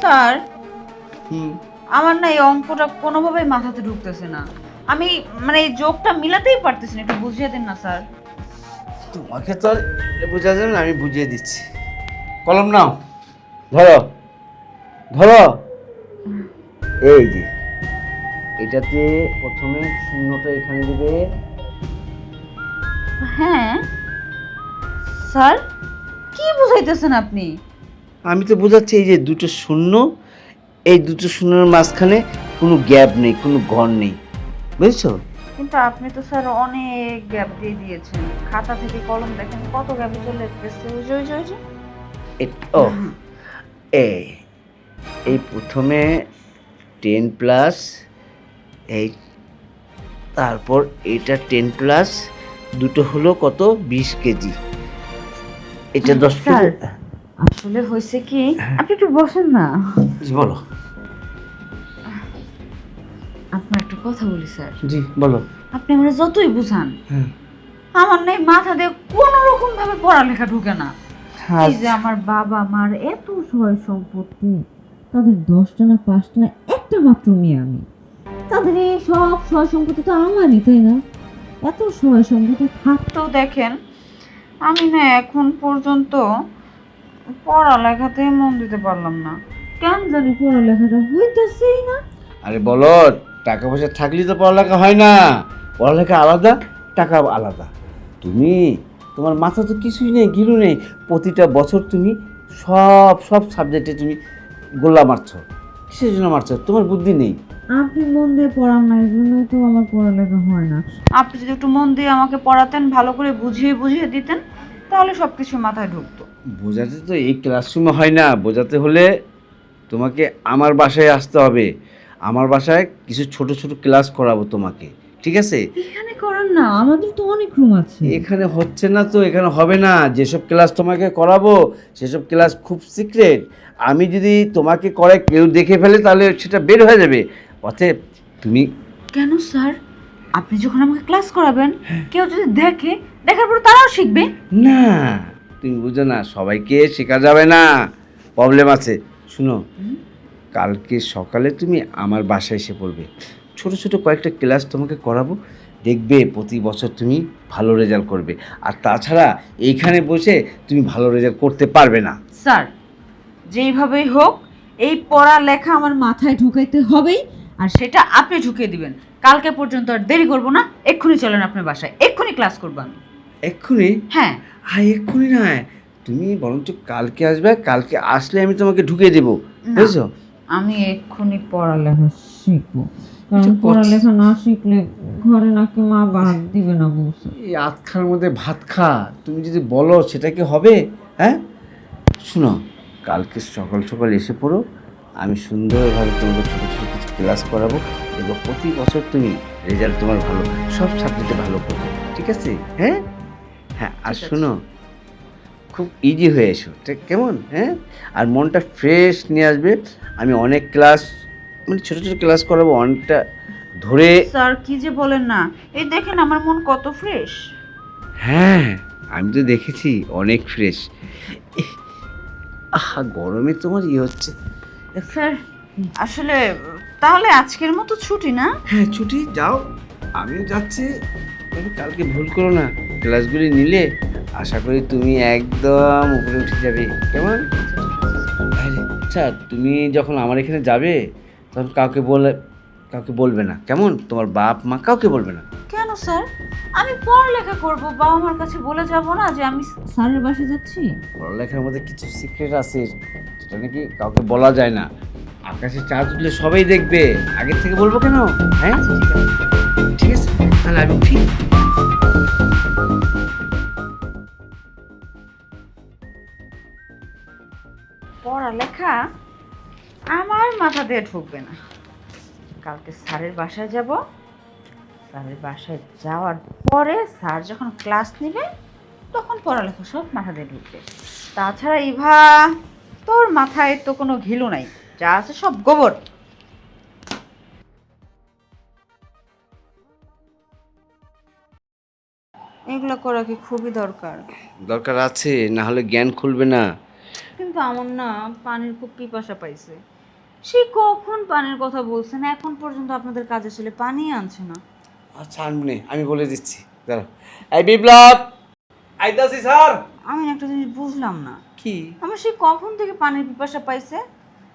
Sir, হুম। আমার না এই অঙ্কটা কোনোভাবেই মাথাতে ঢুকতেছে না। আমি মানে এই যোগটা মিলাতেই পারতেছি না, একটু বুঝিয়ে দিন না স্যার। তোমাকে তো আর বোঝা যাবে না, আমি বুঝিয়ে দিচ্ছি। কলম নাও, ধরো ধরো। এই যে এটাতে প্রথমে শূন্যটা এখানে দেবে। হ্যাঁ স্যার, কি বুঝাইতেছেন আপনি? আমি তো বোঝাচ্ছি এই যে দুটো শূন্য, এই দুটো শূন্যের মাঝখানে কোনো গ্যাপ নেই, কোনো ঘর নেই, বুঝছো? কিন্তু আপনি তো স্যার অনেক গ্যাপ দিয়ে দিয়েছেন, খাতা থেকে কলম দেখেন কত গ্যাপে চলে গেছে। ওই যে ওই যে ওই যে। ও এই এই প্রথমে 10 প্লাস এই, তারপর এটা 10 প্লাস দুটো হলো কত, 20 কেজি। এটা 10 কেজি। স্যার আসলে হয়েছে কি, আপনি একটু বসেন না। জি বলো। আপনার একটা কথা বলি স্যার, জি বলো। আপনি আমার যতই বুঝান হ্যাঁ আমার নেই মাথা দিয়ে কোনো রকম ভাবে পড়ালেখা ঢুকে না। এই যে আচ্ছা। আমার বাবা মার এত সয় সম্পত্তি, তাদের 10টা না 5টা না একটা মাত্র মেয়ে আমি, তাদের এই সব সয় সম্পত্তি তো আমারই, তাই না? এত সয় সম্পত্তি থাকতেও দেখেন আমি না এখন পর্যন্ত পড়ালেখাতে মন দিতে পারলাম না। কেন জানি পড়ালেখাটা হইতেছেই না। আরে বলো, টাকা পয়সা থাকলেই তো পড়ালেখা হয় না। পড়ালেখা আলাদা, টাকা আলাদা। তুমি, তোমার মাথা তো কিছুই নেই, গিলু নেই। প্রতিটা বছর তুমি সব সব সাবজেক্টে তুমি গোল্লা মারছো। কিসের জন্য মারছো? তোমার বুদ্ধি নেই। আপনি মন দিয়ে পড়ান না, এই জন্যই তো আমার পড়ালেখা হয় না। আপনি যদি একটু মন দিয়ে আমাকে পড়াতেন, ভালো করে বুঝিয়ে বুঝিয়ে দিতেন, তাহলে সবকিছু মাথায় ঢুকতো। বোঝাতে তো এই ক্লাসরুমে হয় না, বোঝাতে হলে তোমাকে আমার বাসায় আসতে হবে। আমার বাসায় কিছু ছোট ছোট ক্লাস করাবো তোমাকে, ঠিক আছে? এখানে করান না, আমাদের তো অনেক রুম আছে। এখানে হচ্ছে না তো, এখানে হবে না। যেসব ক্লাস তোমাকে করাবো সেসব ক্লাস খুব সিক্রেট। আমি যদি তোমাকে করে কেউ দেখে ফেলে তাহলে সেটা বের হয়ে যাবে। অতএব তুমি, কেন স্যার, আপনি যখন আমাকে ক্লাস করাবেন কেউ যদি দেখে, দেখার পর তারাও শিখবে। না, তুমি বুঝো না, সবাইকে শেখা যাবে না, প্রবলেম আছে। শুনো, কালকে সকালে তুমি আমার বাসায় এসে পড়বে। ছোট ছোট কয়েকটা ক্লাস তোমাকে করাবো, দেখবে প্রতি বছর তুমি ভালো রেজাল্ট করবে। আর তাছাড়া এইখানে বসে তুমি ভালো রেজাল্ট করতে পারবে না। স্যার যেইভাবেই হোক এই পড়ালেখা আমার মাথায় ঢুকাইতে হবেই, আর সেটা আপনি ঢুকিয়ে দিবেন। কালকে পর্যন্ত আর দেরি করব না, এক্ষুনি চলেন আপনার বাসায়, এক্ষুনি ক্লাস করবো আমি। এক্ষুনি? হ্যাঁ। এক্ষুনি না, তুমি বরঞ্চ কালকে আসবে। কালকে আসলে আমি তোমাকে ঢুকিয়ে দেবো, না, বুঝছো? আমি এক্ষুনি পড়ালেখা শিখবো, কারণ এটা পড়ালেখা না শিখলে ঘরে নাকি মা ভাত দিবে না বলছে। এই আধখার মধ্যে ভাত খা, তুমি যদি বলো সেটা কি হবে? হ্যাঁ, শোনো, কালকে সকাল সকাল এসে পড়ো। আমি সুন্দরভাবে তোমাকে ছোটো ছোটো কিছু ক্লাস করাবো। এবং প্রতি বছর তুমি রেজাল্ট তোমার ভালো, সব সাবজেক্টে ভালো করবে, ঠিক আছে? হ্যাঁ হ্যাঁ, আর ঠিক আছে। শোনো, খুব ইজি হয়ে এসো, ঠিক কেমন? হ্যাঁ, আর মনটা ফ্রেশ নিয়ে আসবে। আমি অনেক ক্লাস, মানে ছোটো ছোটো ক্লাস করাবো অনেকটা ধরে। স্যার কি যে বলেন না, এই দেখেন আমার মন কত ফ্রেশ। হ্যাঁ, আমি তো দেখেছি অনেক ফ্রেশ। আহা, গরমে তোমার হচ্ছে। স্যার আসলে তাহলে আজকের মতো ছুটি না? হ্যাঁ ছুটি, যাও, আমিও যাচ্ছি। তবে কালকে ভুল করো না, ক্লাসগুলি নিলে আশা করি তুমি একদম উপরে উঠে যাবে, কেমন? আচ্ছা, তুমি যখন আমার এখানে যাবে তখন কাউকে বলবে না, কেমন? তোমার বাপ মা কাউকে বলবে না। কেন স্যার, আমি পড়ালেখা করব, বাবা মার কাছে বলে যাব না যে আমি স্যারের বাসায় যাচ্ছি? পড়ালেখার মধ্যে কিছু সিক্রেট আছে, সেটা নাকি কাউকে বলা যায় না। আকাশে চাঁদ উঠলে সবাই দেখবে, আগের থেকে বলবো কেন? হ্যাঁ ঠিক আছে, তাহলে আমি উঠি। পড়ালেখা আমার মাথা দিয়ে ঢুকবে না। কালকে স্যারের বাসায় যাব, স্যারের বাসায় যাওয়ার পরে স্যার যখন ক্লাস নেবে তখন পড়ালেখা সব মাথা দিয়ে ঢুকবে। তাছাড়া ইভা, তোর মাথায় তো কোনো ঘিলু নাই, যা আছে সব গোবর। এগুলো করা কি খুবই দরকার? দরকার আছে, না হলে জ্ঞান খুলবে না। কিন্তু আমার না পানির খুব পিপাসা পাইছে, সে কখন পানির কথা বলছেন, এখন পর্যন্ত আপনাদের কাজের ছেলে পানি আনছে না। আচ্ছা আনবো নে, আমি বলে দিচ্ছি দাঁড়াও। এই বিপ্লব, আইতাছি স্যার। আমি না একটা জিনিস বুঝলাম না, কি? আমার সে কখন থেকে পানির পিপাসা পাইছে,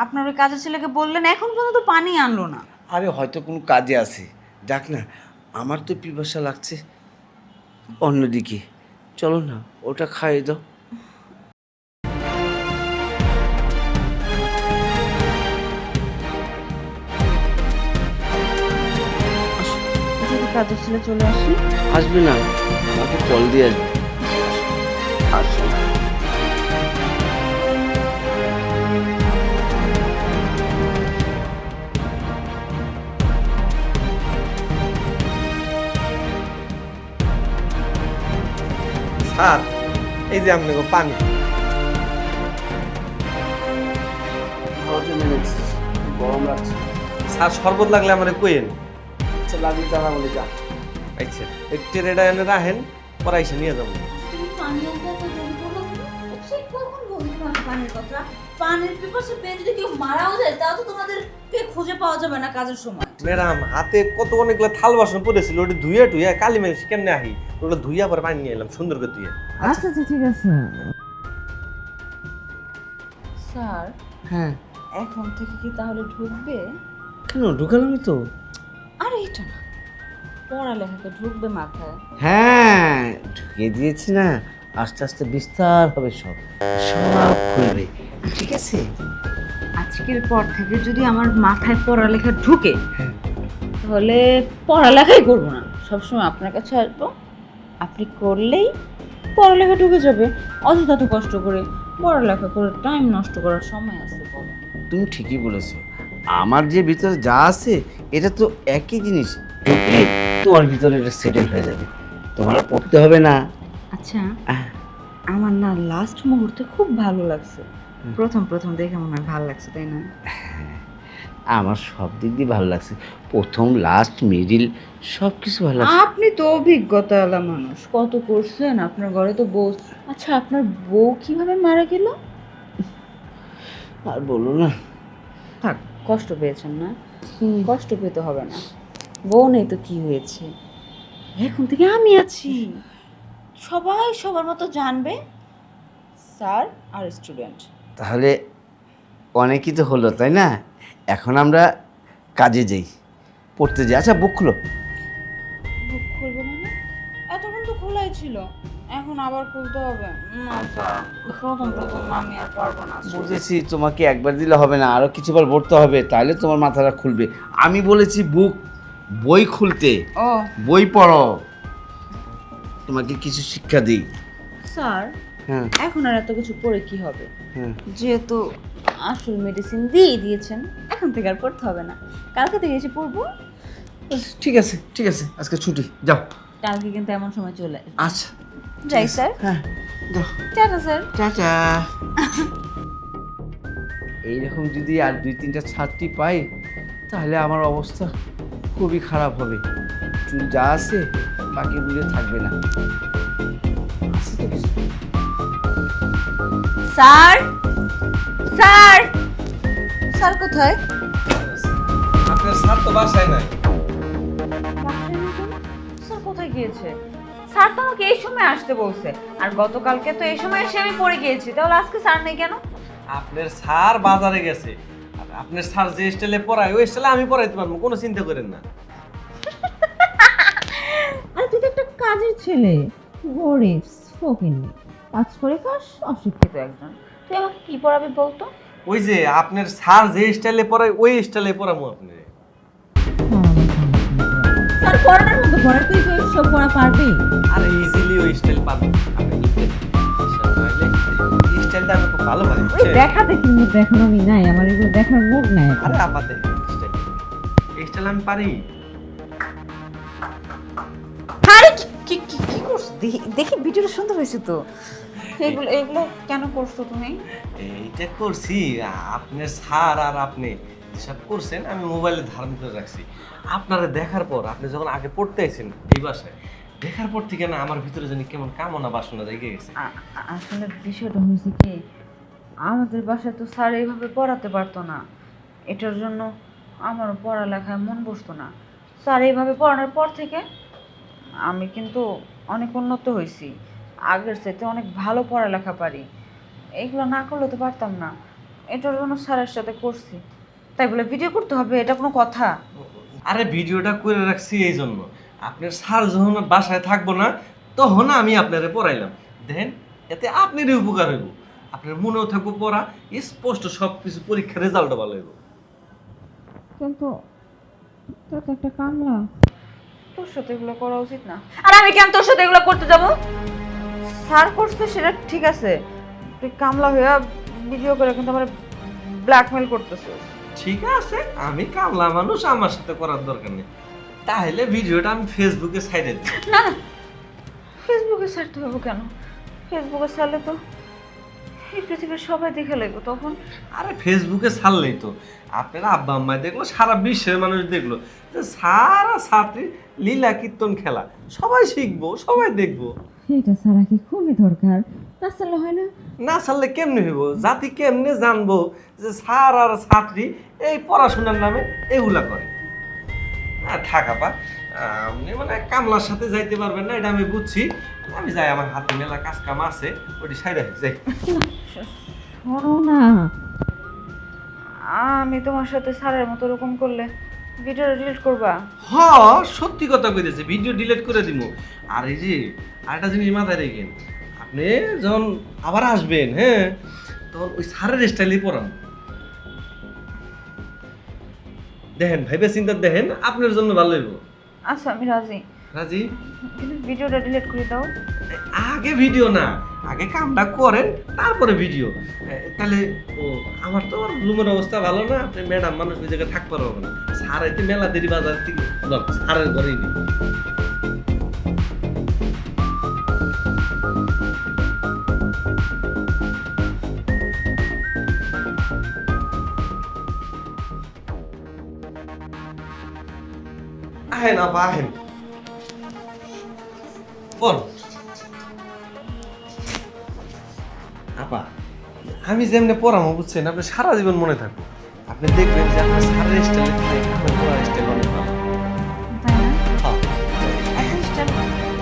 আপনার ওই কাজের ছেলেকে বললেন, এখন পর্যন্ত পানি আনলো না। আরে হয়তো কোনো কাজে আছে, যাক না। আমার তো পিপাসা লাগছে অন্যদিকে, চলো না ওটা খাইয়ে দাও। যদি কাজের ছেলে চলে আসি। আসবে না, আমাকে কল দিয়ে আসবে। আসো। স্যার, এই যে আপনাকে পানি। খাওয়াতে মেরেছিস, গরম লাগছে। স্যার, শরবত লাগলে আমারে কইেন। আচ্ছা লাগলে জানা বলে যা। আচ্ছা, এই ট্রেটা এনে রাখেন, পরে এসে নিয়ে যাবো। পানির পিপাসা পেয়ে যদি কেউ মারাও যায়, তাও তো তোমাদেরকে খুঁজে পাওয়া যাবে না কাজের সময়। ম্যাডাম, হাতে কত অনেকগুলো থাল বাসন পড়েছিল, ওটা ধুয়ে টুয়ে কালি মেঘ কেমনে আহি, ওগুলো ধুইয়া পরে পানি নিয়ে এলাম সুন্দর করে ধুয়ে। আচ্ছা আচ্ছা ঠিক আছে স্যার। হ্যাঁ, এখন থেকে কি তাহলে ঢুকবে? কেন ঢুকালামই তো। আরে এটা না, পড়ালেখাকে ঢুকবে মাথায়। হ্যাঁ, ঢুকিয়ে দিয়েছি না, আস্তে আস্তে বিস্তার হবে, সব সব খুলবে, ঠিক আছে? আজকের পর থেকে যদি আমার মাথায় পড়ালেখা ঢুকে, তাহলে পড়ালেখাই করবো না, সবসময় আপনার কাছে আসবো, আপনি করলেই পড়ালেখা ঢুকে যাবে। অযথা তো কষ্ট করে পড়ালেখা করে টাইম নষ্ট করার সময় আছে বলো? তুমি ঠিকই বলেছো, আমার যে ভিতরে যা আছে এটা তো একই জিনিস, ঢুকলে তোমার ভিতরে এটা সেটেল হয়ে যাবে, তোমার পড়তে হবে না। আচ্ছা, আমার না লাস্ট মুহূর্তে খুব ভালো লাগছে। প্রথম প্রথম দেখে মনে হয় ভালো লাগছে, তাই না? আমার সব দিক দিয়ে ভালো লাগছে, প্রথম লাস্ট মিডিল সব কিছু ভালো লাগছে। আপনি তো অভিজ্ঞতাওয়ালা মানুষ, কত করছেন, আপনার ঘরে তো বউ। আচ্ছা, আপনার বউ কিভাবে মারা গেল? আর বলো না। থাক, কষ্ট পেয়েছেন না, কষ্ট পেতে হবে না, বউ নেই তো কি হয়েছে, এখন থেকে আমি আছি, সবাই সবার মতো জানবে স্যার আর স্টুডেন্ট। তাহলে অনেকই তো হলো, তাই না? এখন আমরা কাজে যাই, পড়তে যাই। আচ্ছা বুক খুলো। বুক খুলবো মানে? এতক্ষণ তো খোলাই ছিল, এখন আবার খুলতে হবে? না স্যার, প্রথম প্রথম আমি আর পারবো না। বুঝেছি, তোমাকে একবার দিলে হবে না, আরও কিছুবার পড়তে হবে, তাহলে তোমার মাথাটা খুলবে। আমি বলেছি বুক, বই খুলতে, ও বই পড়ো, তোমাকে কিছু শিক্ষা দিই। স্যার, হ্যাঁ এখন আর এত কিছু পড়ে কি হবে, হ্যাঁ, যেহেতু আসল মেডিসিন দিয়ে দিয়েছেন, এখন থেকে আর পড়তে হবে না, কালকে থেকে এসে পড়বো। ঠিক আছে ঠিক আছে, আজকে ছুটি, যাও। কালকে কিন্তু এমন সময় চলে আসবে। আচ্ছা যাই স্যার, হ্যাঁ, যাও। Tata sir. টাটা। এইরকম যদি আর 2-3টা ছাত্রী পাই, তাহলে আমার অবস্থা খুবই খারাপ হবে, চুল যা আছে বাকি বুঝে থাকবে না। আছে তো কিছু। স্যার, স্যার, স্যার কোথায়? আপনার স্যার তো বাসায় নাই। স্যার কোথায় গিয়েছে? স্যার তো আমাকে এই সময় আসতে বলছে, আর গতকালকে তো এই সময় এসে আমি পড়ে গিয়েছি, তাহলে আজকে স্যার নেই কেন? আপনার স্যার বাজারে গেছে, আর আপনার স্যার যে স্টাইলে পড়ায় ওই স্টাইলে আমি পড়াইতে পারবো, কোনো চিন্তা করেন না। আরে তুই তো একটা কাজের ছেলে, গরিব ফকিনি, কাজ করে খাস, অশিক্ষিত একজন, তুই আমাকে কি পড়াবি বলতো? ওই যে আপনার স্যার যে স্টাইলে পড়ায় ওই স্টাইলে পড়াবো আপনি। স্যার পড়ানোর মতো পড়া, তুই তো সব পড়া পারবি? আর ইজিলি ওই স্টাইল পাবেন আপনি। এই স্টাইলটা আমি খুব ভালো পারি, ওই বুঝছেন? দেখা দেখি মুড এখন আমি নাই, আমার এগুলো দেখার মুড নাই এখন। আরে আমাদের স্টাইল, এই স্টাইল আমি পারি। আরে কি কি কি করছো? দেখি দেখি, ভিডিওটা সুন্দর হয়েছে তো। এগুলো এগুলো কেন করছো তুমি? এইটা করছি, আপনার স্যার আর আপনি যেসব করছেন আমি মোবাইলে ধারণ করে রাখছি। আপনারা দেখার পর, আপনি যখন আগে পড়তে আইছেন এই বাসায়, দেখার পর থেকে না আমার ভিতরে জানি কেমন কামনা বাসনা জেগে গেছে। আসলে বিষয়টা হয়েছে কি, আমাদের বাসায় তো স্যার এইভাবে পড়াতে পারতো না, এটার জন্য আমারও পড়ালেখায় মন বসতো না। স্যার এইভাবে পড়ানোর পর থেকে আমি কিন্তু অনেক উন্নত হয়েছি, আগের চাইতে অনেক ভালো পড়ালেখা পারি। এগুলো না করলে তো পারতাম না, এটার জন্য স্যারের সাথে করছি। তাই বলে ভিডিও করতে হবে এটা কোনো কথা? আরে ভিডিওটা করে রাখছি এই জন্য, আপনার স্যার যখন বাসায় থাকবো না তখন আমি আপনারে পড়াইলাম। দেখেন এতে আপনারই উপকার হইব, আপনার মনেও থাকবো পড়া, স্পষ্ট সব কিছু, পরীক্ষার রেজাল্টও ভালো হইব। কিন্তু তোর তো একটা কামলা। তোর সাথে এগুলো করা উচিত না। আর আমি কেন তোর সাথে এগুলো করতে যাব? স্যার করছে সেটা ঠিক আছে, তুই কামলা হইয়া ভিডিও করে কিন্তু আমার ব্ল্যাকমেল করতেছিস। ঠিক আছে, আমি কামলা মানুষ, আমার সাথে করার দরকার নেই। তাহলে ভিডিওটা আমি ফেসবুকে সাইডে দিই। না না, ফেসবুকে ছাড়তে হবে কেন? ফেসবুকে ছাড়লে তো এই পৃথিবীর সবাই দেখে লাগবে তখন। আরে ফেসবুকে ছাড়লেই তো আপনার আব্বা আম্মা দেখলো, সারা বিশ্বের মানুষ দেখলো যে সারা ছাত্রী লীলা কীর্তন খেলা, সবাই শিখবো, সবাই দেখবো। এটা ছাড়া কি খুবই দরকার, না ছাড়লে হয় না? না ছাড়লে কেমনে হইব? জাতি কেমনে জানবো যে স্যার আর ছাত্রী এই পড়াশোনার নামে এগুলা করে? থাকা পা আপনি মানে কামলার সাথে যাইতে পারবেন না, এটা আমি বুঝছি। আমি যাই, আমার হাতে মেলা কাজ কাম আছে, ওটি সাইডে যাই। শোনো না, আমি তোমার সাথে স্যারের মতো এরকম করলে ভিডিওটা ডিলিট করবা? হ, সত্যি কথা কইতেছে, ভিডিও ডিলিট করে দিব। আর এই যে আরেকটা জিনিস মাথায় রেখেন, আপনি যখন আবার আসবেন, হ্যাঁ, তখন ওই স্যারের স্টাইলে পড়ান। দেখেন ভাইবে চিন্তা দেখেন, আপনার জন্য ভালো হইব। আচ্ছা আমি রাজি, রাজি? কিন্তু ভিডিওটা ডিলিট করে দাও। আগে ভিডিও না, আগে কামটা করেন তারপরে ভিডিও। তাহলে ও আমার তো রুমের অবস্থা ভালো না, আপনি ম্যাডাম মানুষ ওই জায়গায় থাকতে পারবো না। স্যার আইতে মেলা দেরি বাজার থেকে স্যারের ঘরেই নেই। আহেন আপা আহেন, বল। আপা আমি যেমনি পড়ামো বুঝছেন, আপনি সারা জীবন মনে থাকবো। আপনি দেখবেন যে আপনার সারের স্টাইলের থেকে আমার পড়ার স্টাইল অনেক ভালো। তাই না? হ্যাঁ। এত স্টাইল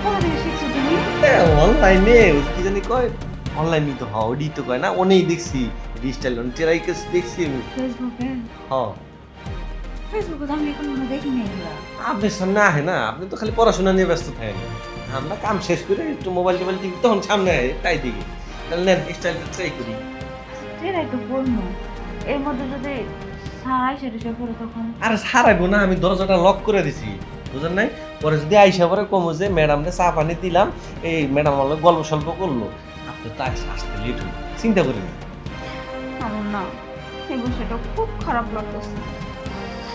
কোথা থেকে শিখছো তুমি? অনলাইনে কি জানি কয়, অনলাইনে তো হ্যাঁ ওডি তো কয় না, অনেক দেখছি স্টাইল টেরাই কেস দেখছি আমি। ফেসবুকে? হ্যাঁ, ফেসবুকে তো আমি এখন মনে দেখিনি এগুলা। আপনার সামনে আহে না, আপনি তো খালি পড়াশোনা নিয়ে ব্যস্ত থাকেন। আমরা কাম শেষ করে একটু মোবাইল টোবাইল টিভি তখন সামনে আয় তাই দিকে, তাহলে নেন স্টাইলটা ট্রাই করি। এটাই তো বলবো, এর মধ্যে যদি সারাই সেটা সে করে তখন। আরে সারাইবো না, আমি দরজাটা লক করে দিছি, বুঝেন নাই? পরে যদি আইসা পরে কমো যে ম্যাডামকে চা পানি দিলাম, এই ম্যাডাম আমার গল্প সল্প করলো, আপনি তো আসতে লেট হইল, চিন্তা করেন না। আমার না এই বিষয়টা খুব খারাপ লাগতেছে।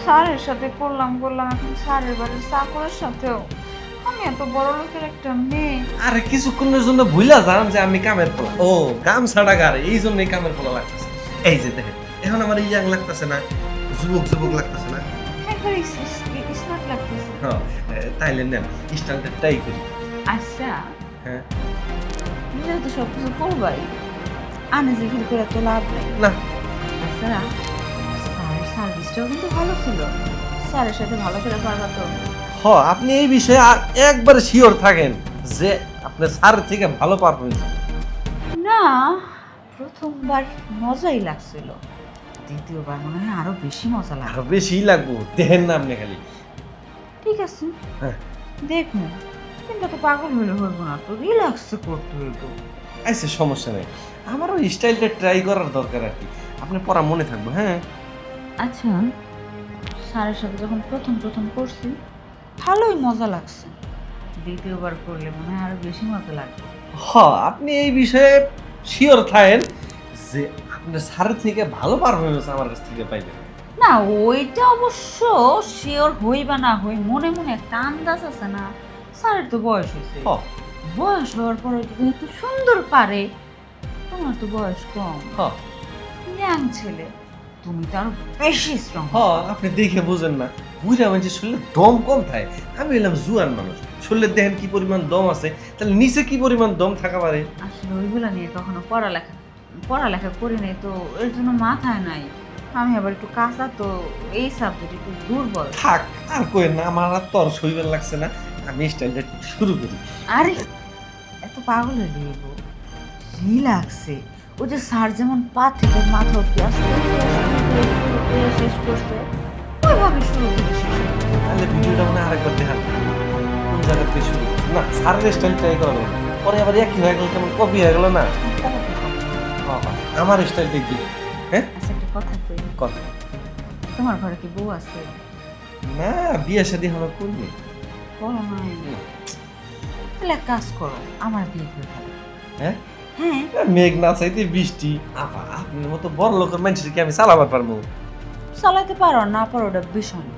স্যারের সাথে করলাম এখন স্যারের বাড়ির চাকরের সাথেও। আমি এত বড় লোকের একটা মেয়ে। আরে কিছুক্ষণের জন্য ভুলা যান যে আমি কামের পোলা, ও কাম ছাড়া গার, এই জন্যই কামের পোলা লাগতেছে। এই যে দেখেন এখন আমার ইয়াং লাগতেছে না, যুবক যুবক লাগতেছে না? একবার স্মার্ট লাগতেছে। হ্যাঁ, তাইলে নেন স্টাইলটা ট্রাই করি। আচ্ছা হ্যাঁ, যেহেতু সব কিছু করবাই, আনে যে ফিল করে তো লাভ নেই। না আচ্ছা স্যারের সার্ভিসটাও কিন্তু ভালো ছিল, স্যারের সাথে ভালো করে পারবা তো? হ, আপনি এই বিষয়ে একবার শিওর থাকেন যে আপনার স্যার থেকে ভালো পারফরমেন্স। না, প্রথমবার মজাই লাগছিল, দ্বিতীয়বার মনে হয় আরো বেশি মজা লাগবে। আরো বেশি লাগবো, দেখেন না আপনি খালি। ঠিক আছে হ্যাঁ, দেখুন, কিন্তু তো পাগল হলে হইব না, তো রিল্যাক্স করতে হইব। আচ্ছা সমস্যা নেই, আমারও স্টাইলটা ট্রাই করার দরকার আর কি, আপনার পড়া মনে থাকবো। হ্যাঁ আচ্ছা, স্যারের সাথে যখন প্রথম করছি ভালোই মজা লাগছে, দ্বিতীয়বার করলে মনে হয় আরো বেশি মজা লাগবে। হ, আপনি এই বিষয়ে শিওর থাকেন যে আপনার স্যারের থেকে ভালো পারফরমেন্স আমার কাছ থেকে পাইবেন। না ওইটা অবশ্য শিওর হই বা না হই, মনে মনে একটা আন্দাজ আছে না। স্যারের তো বয়স হয়েছে, হ বয়স হওয়ার পরে যদি এত সুন্দর পারে, তোমার তো বয়স কম, হ ইয়াং ছেলে, তুমি তো আরো বেশি স্ট্রং। হ, আপনি দেখে বুঝেন না, বুঝা মানে শরীরে দম কম থাকে, আমি এলাম জুয়ান মানুষ, শরীরে দেখেন কি পরিমাণ দম আছে, তাহলে নিচে কি পরিমাণ দম থাকা পারে। আসলে ওইগুলা নিয়ে কখনো পড়ালেখা করি নাই তো, এর জন্য মাথায় নাই। আমি আবার একটু কাঁচা তো, এই সাবজেক্ট একটু দুর্বল। থাক আর কই না, আমার আর তর সইবেন লাগছে না, আমি স্টাইলটা শুরু করি। আরে এত পাগল হয়ে গেল, রিল্যাক্সে। ও যে স্যার যেমন পা থেকে মাথা অব্দি আস্তে আস্তে শেষ করছে, ওইভাবে শুরু করে শেষ করবে। তাহলে ভিডিওটা মনে হয় আরেকবার দেখান, কোন জায়গা থেকে শুরু না, স্যারের স্টাইল ট্রাই করা যাবে। পরে আবার একই হয়ে গেল, কেমন কপি হয়ে গেল না। আমার স্টাইলটাই দিই। হ্যাঁ আচ্ছা একটা কথা কই, কথা তোমার ঘরে কি বউ আছে? না, বিয়ে শাদী আমরা করবি। বলো নাই, তাহলে এক কাজ করো, আমার বিয়ে করে ফেলো। হ্যাঁ হ্যাঁ, মেঘ না চাইতে বৃষ্টি, আপনার মতো বড় লোকের মানুষকে আমি চালাবার পারবো। চালাতে পারো না পারো ওটা বিষয় না।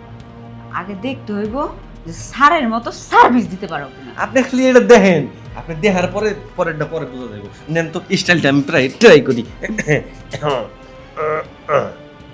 আগে দেখতে হইব যে স্যারের মতো সার্ভিস দিতে পারো কিনা। আপনি খালি এটা দেখেন, আপনি দেখার পরে পরেরটা পরে বোঝা যাবে। নেন তো স্টাইলটা আমি প্রায় ট্রাই করি।